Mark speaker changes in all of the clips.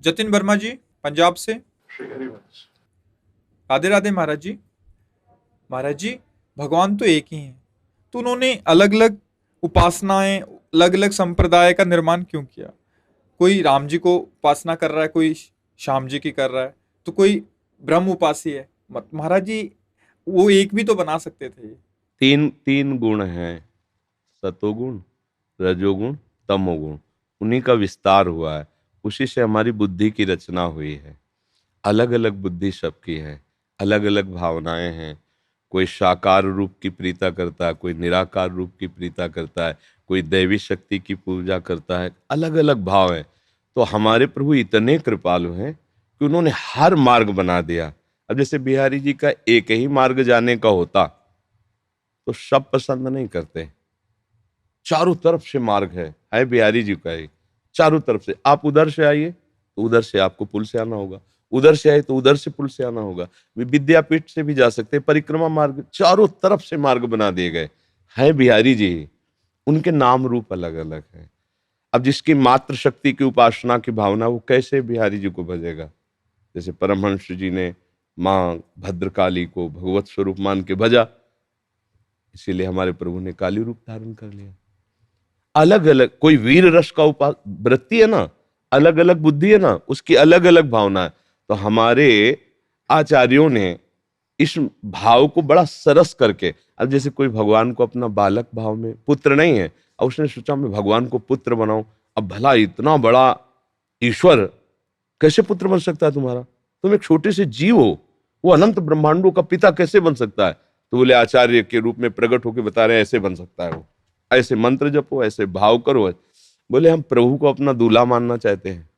Speaker 1: जतिन वर्मा जी पंजाब से। राधे राधे महाराज जी। महाराज जी, भगवान तो एक ही हैं, तो उन्होंने अलग अलग उपासनाएं, अलग अलग संप्रदाय का निर्माण क्यों किया? कोई राम जी को उपासना कर रहा है, कोई श्याम जी की कर रहा है, तो कोई ब्रह्म उपासी है। महाराज जी, वो एक भी तो बना सकते थे।
Speaker 2: तीन तीन गुण हैं, सतोगुण, रजोगुण, तमोगुण। उन्हीं का विस्तार हुआ है, उसी से हमारी बुद्धि की रचना हुई है। अलग अलग बुद्धि सबकी है, अलग अलग भावनाएं हैं। कोई साकार रूप की प्रीता करता है, कोई निराकार रूप की प्रीता करता है, कोई दैवी शक्ति की पूजा करता है। अलग अलग भाव है। तो हमारे प्रभु इतने कृपालु हैं कि उन्होंने हर मार्ग बना दिया। अब जैसे बिहारी जी का एक ही मार्ग जाने का होता तो सब पसंद नहीं करते। चारों तरफ से मार्ग है बिहारी जी का। एक चारों तरफ से, आप उधर से आइए तो उधर से आपको पुल से आना होगा, उधर से आए तो उधर से पुल से आना होगा, विद्यापीठ से भी जा सकते हैं, परिक्रमा मार्ग, चारों तरफ से मार्ग बना दिए गए हैं बिहारी जी। उनके नाम रूप अलग अलग है। अब जिसकी मात्र शक्ति की उपासना की भावना, वो कैसे बिहारी जी को भजेगा? जैसे परमहंस जी ने माँ भद्रकाली को भगवत स्वरूप मान के भजा, इसीलिए हमारे प्रभु ने काली रूप धारण कर लिया। अलग अलग, कोई वीर रस का उपास वृत्ति है ना, अलग अलग बुद्धि है ना, उसकी अलग अलग भावना है। तो हमारे आचार्यों ने इस भाव को बड़ा सरस करके, अब जैसे कोई भगवान को अपना बालक भाव में, पुत्र नहीं है, अब उसने सोचा मैं भगवान को पुत्र बनाऊं। अब भला इतना बड़ा ईश्वर कैसे पुत्र बन सकता है तुम्हारा? तुम एक छोटे से जीव हो, वो अनंत ब्रह्मांडों का पिता कैसे बन सकता है? तो बोले आचार्य के रूप में प्रकट होकर बता रहे हैं ऐसे बन सकता है वो, ऐसे मंत्र जपो, ऐसे भाव करो। बोले हम प्रभु को अपना दूल्हा मानना चाहते हैं,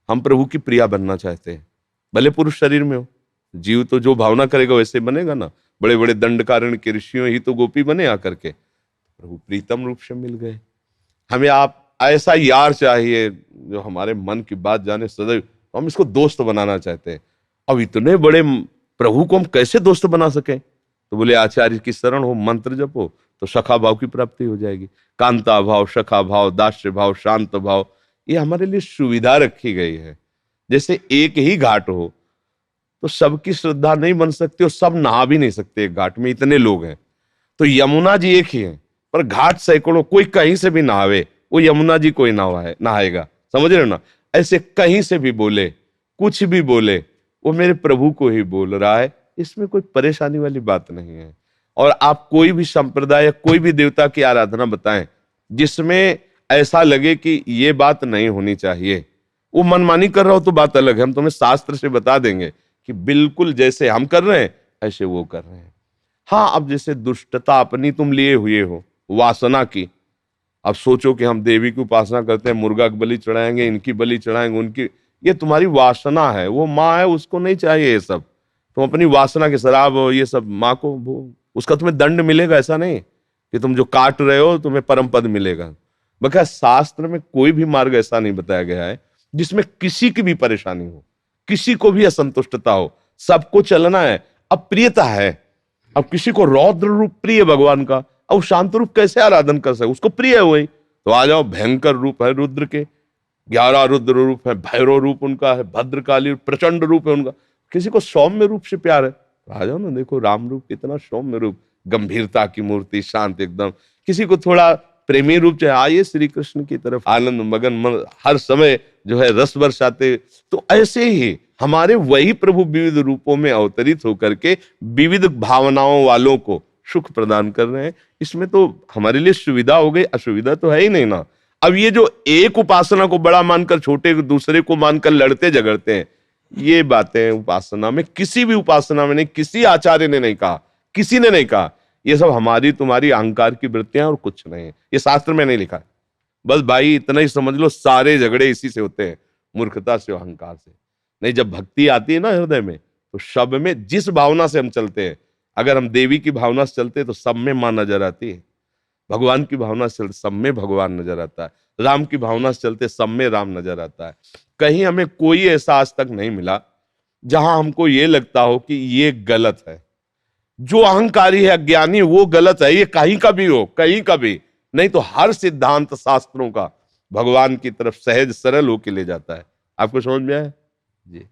Speaker 2: हम प्रभु की प्रिया बनना चाहते हैं। भले पुरुष शरीर में हो, जीव तो जो भावना करेगा वैसे बनेगा ना। बड़े बड़े दंडकारण्य के ऋषियों ही तो गोपी बने आकर के, प्रभु प्रीतम रूप से मिल गए। हमें आप ऐसा यार चाहिए जो हमारे मन की बात जाने सदैव, हम इसको दोस्त बनाना चाहते हैं। अब इतने बड़े प्रभु को हम कैसे दोस्त बना सकें? तो बोले आचार्य की शरण हो, मंत्र जपो तो सखा भाव की प्राप्ति हो जाएगी। कांता भाव, सखा भाव, दास्य भाव, शांत भाव, ये हमारे लिए सुविधा रखी गई है। जैसे एक ही घाट हो तो सबकी श्रद्धा नहीं बन सकती और सब नहा भी नहीं सकते एक घाट में, इतने लोग हैं। तो यमुना जी एक ही है, पर घाट सैकड़ों, कोई कहीं से भी नहावे, वो यमुना जी कोई नहाएगा। समझ रहे हो ना? ऐसे कहीं से भी बोले, कुछ भी बोले, वो मेरे प्रभु को ही बोल रहा है, इसमें कोई परेशानी वाली बात नहीं है। और आप कोई भी संप्रदाय या कोई भी देवता की आराधना बताएं जिसमें ऐसा लगे कि ये बात नहीं होनी चाहिए, वो मनमानी कर रहा हो तो बात अलग है। हम तुम्हें शास्त्र से बता देंगे कि बिल्कुल जैसे हम कर रहे हैं ऐसे वो कर रहे हैं। हाँ, अब जैसे दुष्टता अपनी तुम लिए हुए हो वासना की, अब सोचो कि हम देवी की उपासना करते हैं, मुर्गा की बलि चढ़ाएंगे, इनकी बलि चढ़ाएंगे, उनकी, ये तुम्हारी वासना है। वो माँ है, उसको नहीं चाहिए ये सब। तुम अपनी वासना के शराब ये सब माँ को, उसका तुम्हें दंड मिलेगा। ऐसा नहीं कि तुम जो काट रहे हो तुम्हें परम पद मिलेगा। बल्कि शास्त्र में कोई भी मार्ग ऐसा नहीं बताया गया है जिसमें किसी की भी परेशानी हो, किसी को भी असंतुष्टता हो। सबको चलना है। अब प्रियता है, अब किसी को रौद्र रूप प्रिय भगवान का, अब शांत रूप कैसे आराधन कर सके? उसको प्रिय है वही, तो आ जाओ। भयंकर रूप है रुद्र के, 11 रुद्र रूप है, भैरव रूप उनका है, भद्रकाली प्रचंड रूप है उनका। किसी को सौम्य रूप से प्यार है, आ जाओ ना, देखो राम रूप कितना सौम्य रूप, गंभीरता की मूर्ति, शांत एकदम। किसी को थोड़ा प्रेमी रूप चाहिए, आइए श्री कृष्ण की तरफ, आनंद मगन मन हर समय जो है रस बरसाते। तो ऐसे ही हमारे वही प्रभु विविध रूपों में अवतरित होकर के विविध भावनाओं वालों को सुख प्रदान कर रहे हैं। इसमें तो हमारे लिए सुविधा हो गई, असुविधा तो है ही नहीं ना। अब ये जो एक उपासना को बड़ा मानकर छोटे दूसरे को मानकर लड़ते झगड़ते हैं, ये बातें उपासना में, किसी भी उपासना में नहीं, किसी आचार्य ने नहीं कहा, किसी ने नहीं कहा। ये सब हमारी तुम्हारी अहंकार की वृत्तियां और कुछ नहीं है, ये शास्त्र में नहीं लिखा है। बस भाई इतना ही समझ लो, सारे झगड़े इसी से होते हैं, मूर्खता से, अहंकार से। नहीं, जब भक्ति आती है ना हृदय में, तो सब में जिस भावना से हम चलते हैं, अगर हम देवी की भावना से चलते हैं तो सब में मां नजर आती है, भगवान की भावना से सब में भगवान नजर आता है, राम की भावना से चलते सब में राम नजर आता है। कहीं हमें कोई ऐसा आज तक नहीं मिला जहां हमको ये लगता हो कि ये गलत है। जो अहंकारी है, अज्ञानी, वो गलत है, ये कहीं का भी हो, कहीं का भी नहीं। तो हर सिद्धांत शास्त्रों का भगवान की तरफ सहज सरल होके ले जाता है। आपको समझ में आया? जी।